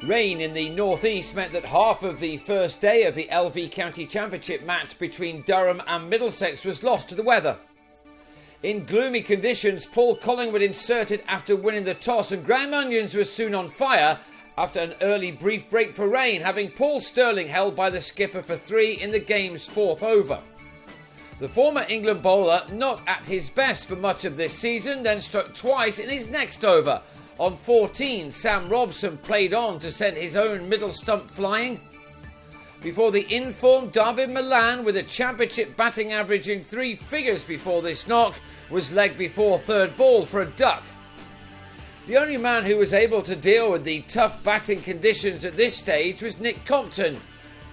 Rain in the northeast meant that half of the first day of the LV County Championship match between Durham and Middlesex was lost to the weather. In gloomy conditions, Paul Collingwood inserted after winning the toss, and Graham Onions was soon on fire after an early brief break for rain, having Paul Stirling held by the skipper for 3 in the game's 4th over. The former England bowler, not at his best for much of this season, then struck twice in his next over. On 14, Sam Robson played on to send his own middle stump flying, before the informed David Milan, with a championship batting average in 3 figures before this knock, was legged before third ball for a duck. The only man who was able to deal with the tough batting conditions at this stage was Nick Compton,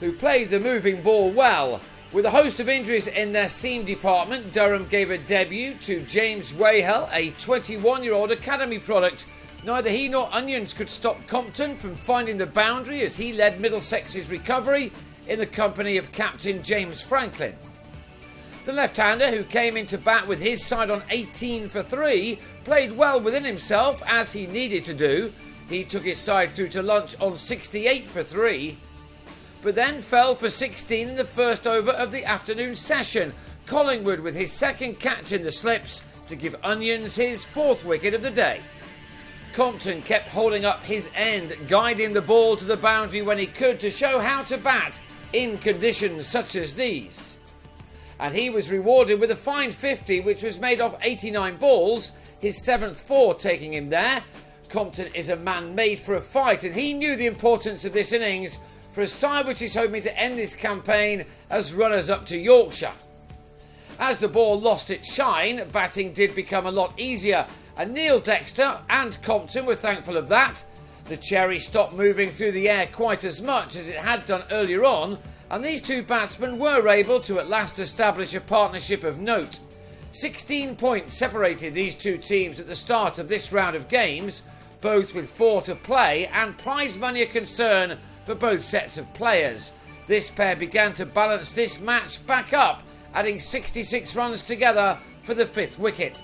who played the moving ball well. With a host of injuries in their seam department, Durham gave a debut to James Wahell, a 21-year-old academy product. Neither he nor Onions could stop Compton from finding the boundary as he led Middlesex's recovery in the company of captain James Franklin. The left-hander, who came into bat with his side on 18 for 3, played well within himself, as he needed to do. He took his side through to lunch on 68 for 3, but then fell for 16 in the first over of the afternoon session. Collingwood with his second catch in the slips to give Onions his 4th wicket of the day. Compton kept holding up his end, guiding the ball to the boundary when he could to show how to bat in conditions such as these. And he was rewarded with a fine 50, which was made off 89 balls, his 7th 4 taking him there. Compton is a man made for a fight, and he knew the importance of this innings for a side which is hoping to end this campaign as runners-up to Yorkshire. As the ball lost its shine, batting did become a lot easier, and Neil Dexter and Compton were thankful of that. The cherry stopped moving through the air quite as much as it had done earlier on, and these two batsmen were able to at last establish a partnership of note. 16 points separated these two teams at the start of this round of games, both with 4 to play and prize money a concern for both sets of players. This pair began to balance this match back up, adding 66 runs together for the 5th wicket.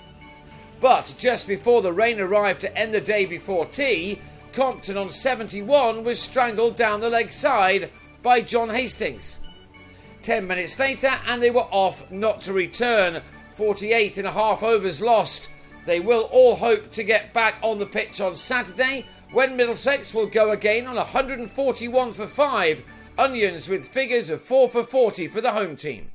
But just before the rain arrived to end the day before tea, Compton on 71 was strangled down the leg side by John Hastings. 10 minutes later and they were off, not to return. 48.5 overs lost. They will all hope to get back on the pitch on Saturday, when Middlesex will go again on 141 for 5, Onions with figures of 4 for 40 for the home team.